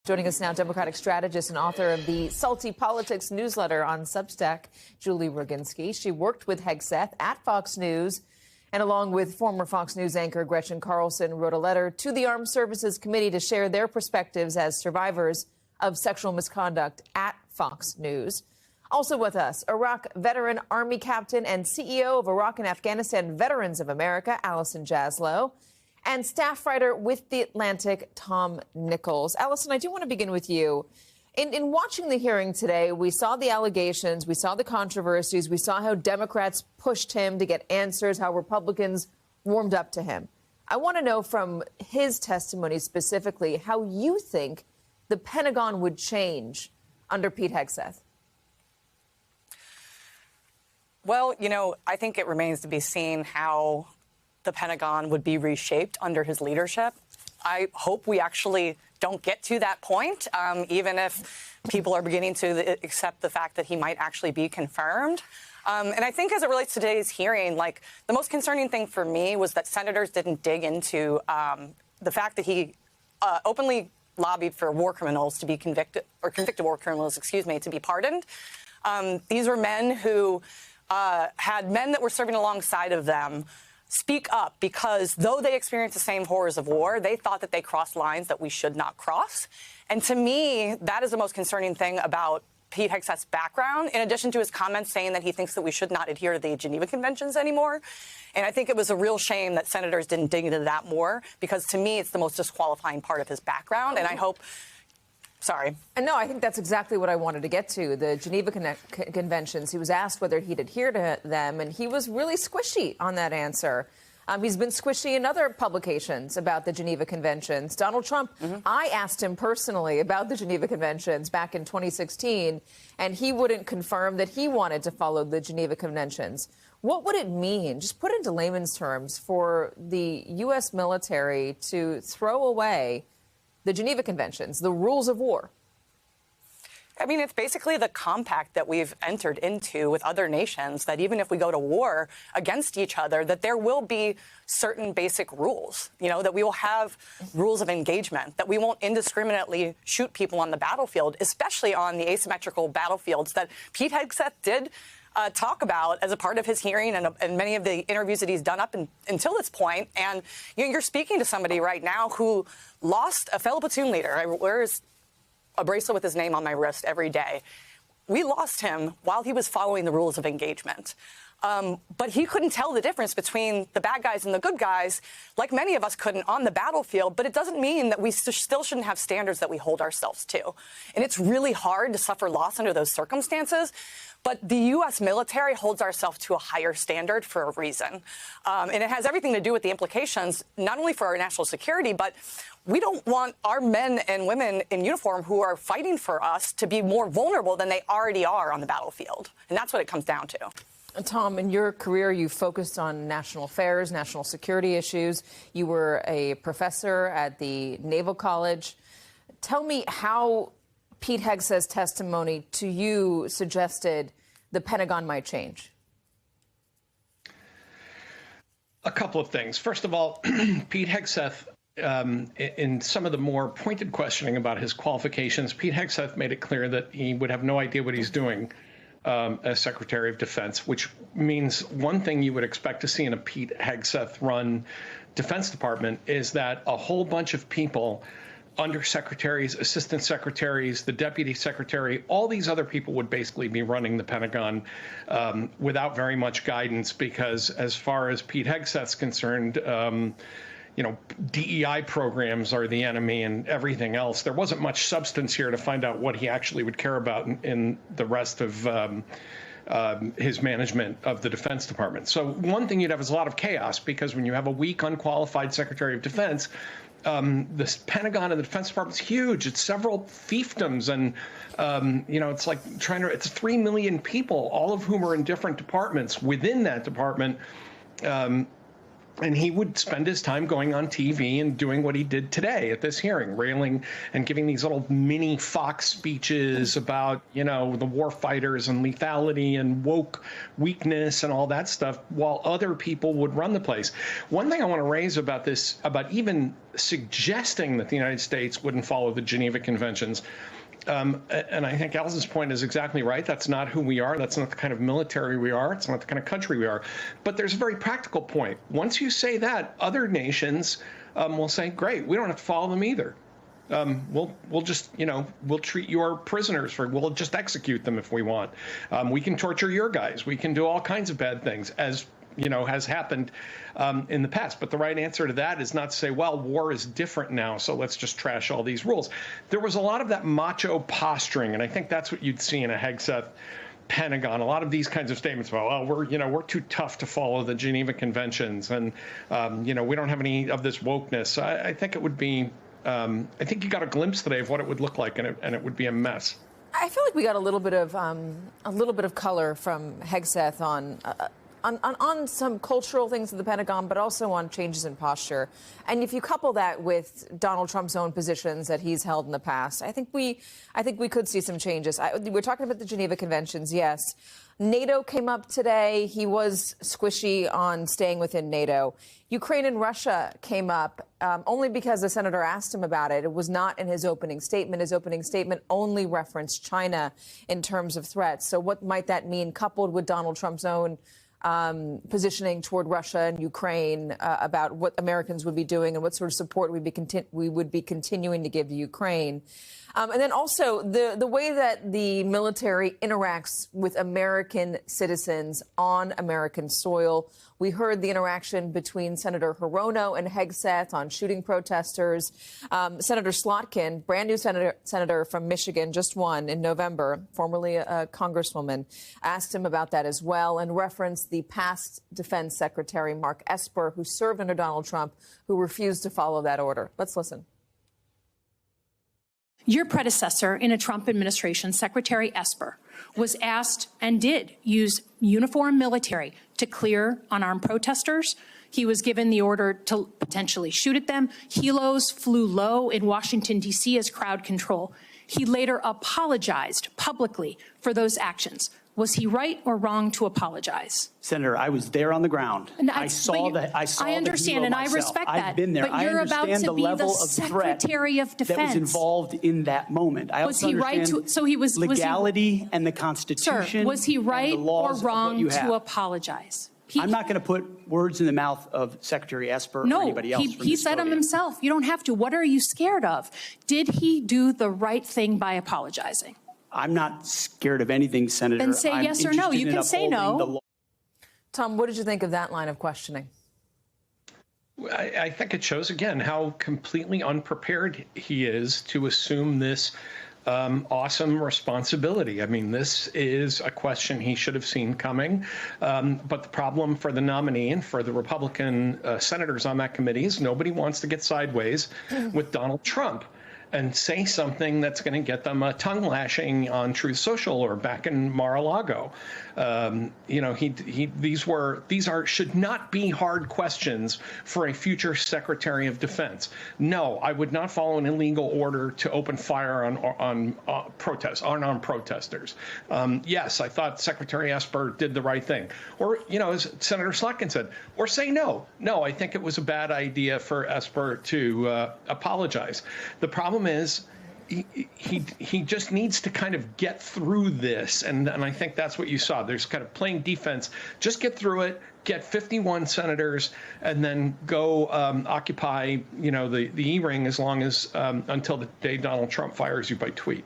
Joining us now, Democratic strategist and author of the Salty Politics newsletter on Substack, Julie Roginski. She worked with Hegseth at Fox News, and along with former Fox News anchor Gretchen Carlson, wrote a letter to the Armed Services Committee to share their perspectives as survivors of sexual misconduct at Fox News. Also with us, Iraq veteran Army captain and CEO of Iraq and Afghanistan Veterans of America, Allison Jaslow, and staff writer with The Atlantic, Tom Nichols. Allison, I do want to begin with you. In watching the hearing today, we saw the allegations, we saw the controversies, we saw how Democrats pushed him to get answers, how Republicans warmed up to him. I want to know from his testimony specifically how you think the Pentagon would change under Pete Hegseth. Well, I think it remains to be seen how the Pentagon would be reshaped under his leadership. I hope we actually don't get to that point, even if people are beginning to accept the fact that he might actually be confirmed. And I think as it relates to today's hearing, the most concerning thing for me was that senators didn't dig into the fact that he openly lobbied for war criminals to be convicted war criminals, to be pardoned. These were men who had men that were serving alongside of them speak up because though they experienced the same horrors of war, they thought that they crossed lines that we should not cross. And to me, that is the most concerning thing about Pete Hegseth's background, in addition to his comments saying that he thinks that we should not adhere to the Geneva Conventions anymore. And I think it was a real shame that senators didn't dig into that more, because to me, it's the most disqualifying part of his background. And I hope... Sorry. And no, I think that's exactly what I wanted to get to, the Geneva Conventions. He was asked whether he'd adhere to them, and he was really squishy on that answer. He's been squishy in other publications about the Geneva Conventions. Donald Trump, I asked him personally about the Geneva Conventions back in 2016, and he wouldn't confirm that he wanted to follow the Geneva Conventions. What would it mean, just put into layman's terms, for the U.S. military to throw away the Geneva Conventions, the rules of war? I mean, it's basically the compact that we've entered into with other nations, that even if we go to war against each other, that there will be certain basic rules, that we will have rules of engagement, that we won't indiscriminately shoot people on the battlefield, especially on the asymmetrical battlefields that Pete Hegseth did talk about as a part of his hearing and many of the interviews that he's done up until this point. And you're speaking to somebody right now who lost a fellow platoon leader. I wears a bracelet with his name on my wrist every day. We lost him while he was following the rules of engagement. But he couldn't tell the difference between the bad guys and the good guys, like many of us couldn't on the battlefield. But it doesn't mean that we still shouldn't have standards that we hold ourselves to. And it's really hard to suffer loss under those circumstances. But the U.S. military holds ourselves to a higher standard for a reason. And it has everything to do with the implications, not only for our national security, but we don't want our men and women in uniform who are fighting for us to be more vulnerable than they already are on the battlefield. And that's what it comes down to. Tom, in your career, you focused on national affairs, national security issues. You were a professor at the Naval College. Tell me how Pete Hegseth's testimony to you suggested the Pentagon might change. A couple of things. First of all, Pete Hegseth, in some of the more pointed questioning about his qualifications, Pete Hegseth made it clear that he would have no idea what he's doing as Secretary of Defense, which means one thing you would expect to see in a Pete Hegseth-run Defense Department is that a whole bunch of people, undersecretaries, assistant secretaries, the deputy secretary, all these other people would basically be running the Pentagon without very much guidance, because as far as Pete Hegseth's concerned, DEI programs are the enemy and everything else. There wasn't much substance here to find out what he actually would care about in the rest of his management of the Defense Department. So one thing you'd have is a lot of chaos, because when you have a weak, unqualified Secretary of Defense, the Pentagon and the Defense Department's huge. It's several fiefdoms, and it's like it's 3 million people, all of whom are in different departments within that department. And he would spend his time going on TV and doing what he did today at this hearing, railing and giving these little mini Fox speeches about, the war fighters and lethality and woke weakness and all that stuff, while other people would run the place. One thing I want to raise about this, about even suggesting that the United States wouldn't follow the Geneva Conventions, and I think Allison's point is exactly right. That's not who we are. That's not the kind of military we are. It's not the kind of country we are. But there's a very practical point. Once you say that, other nations will say, great, we don't have to follow them either. We'll just, we'll treat your prisoners we'll just execute them if we want. We can torture your guys. We can do all kinds of bad things, as has happened in the past. But the right answer to that is not to say, well, war is different now, so let's just trash all these rules. There was a lot of that macho posturing, and I think that's what you'd see in a Hegseth Pentagon. A lot of these kinds of statements about, well, we're too tough to follow the Geneva Conventions, and we don't have any of this wokeness. I think it would be. I think you got a glimpse today of what it would look like, and it would be a mess. I feel like we got a little bit of color from Hegseth on some cultural things at the Pentagon, but also on changes in posture. And if you couple that with Donald Trump's own positions that he's held in the past, I think we could see some changes. We're talking about the Geneva Conventions, yes. NATO came up today. He was squishy on staying within NATO. Ukraine and Russia came up only because the senator asked him about it. It was not in his opening statement. His opening statement only referenced China in terms of threats. So what might that mean, coupled with Donald Trump's own positioning toward Russia and Ukraine about what Americans would be doing and what sort of support we would be continuing to give to Ukraine. And then also the way that the military interacts with American citizens on American soil. We heard the interaction between Senator Hirono and Hegseth on shooting protesters. Senator Slotkin, brand new senator from Michigan, just won in November, formerly a congresswoman, asked him about that as well and referenced the past Defense Secretary Mark Esper, who served under Donald Trump, who refused to follow that order. Let's listen. Your predecessor in a Trump administration, Secretary Esper, was asked and did use uniformed military to clear unarmed protesters. He was given the order to potentially shoot at them. Helos flew low in Washington, D.C. as crowd control. He later apologized publicly for those actions. Was he right or wrong to apologize? Senator, I was there on the ground. I understand, and I respect that. I've been there. But you're about to be the Secretary of Defense. That was involved in that moment. I was he right to? So he was legality and the Constitution. Sir, was he right or wrong to apologize? I'm not going to put words in the mouth of Secretary Esper or anybody else. He said them himself. You don't have to. What are you scared of? Did he do the right thing by apologizing? I'm not scared of anything, Senator. Then say yes or no. You can say no. Tom, what did you think of that line of questioning? I think it shows, again, how completely unprepared he is to assume this awesome responsibility. I mean, this is a question he should have seen coming. But the problem for the nominee and for the Republican senators on that committee is nobody wants to get sideways with Donald Trump and say something that's going to get them a tongue lashing on Truth Social or back in Mar-a-Lago. These should not be hard questions for a future Secretary of Defense. No, I would not follow an illegal order to open fire on unarmed protesters. Yes, I thought Secretary Esper did the right thing. Or, as Senator Slotkin said, or say no. No, I think it was a bad idea for Esper to apologize. The problem is he just needs to kind of get through this, and I think that's what you saw. There's kind of playing defense. Just get through it, get 51 senators, and then go occupy the E-ring as long as until the day Donald Trump fires you by tweet.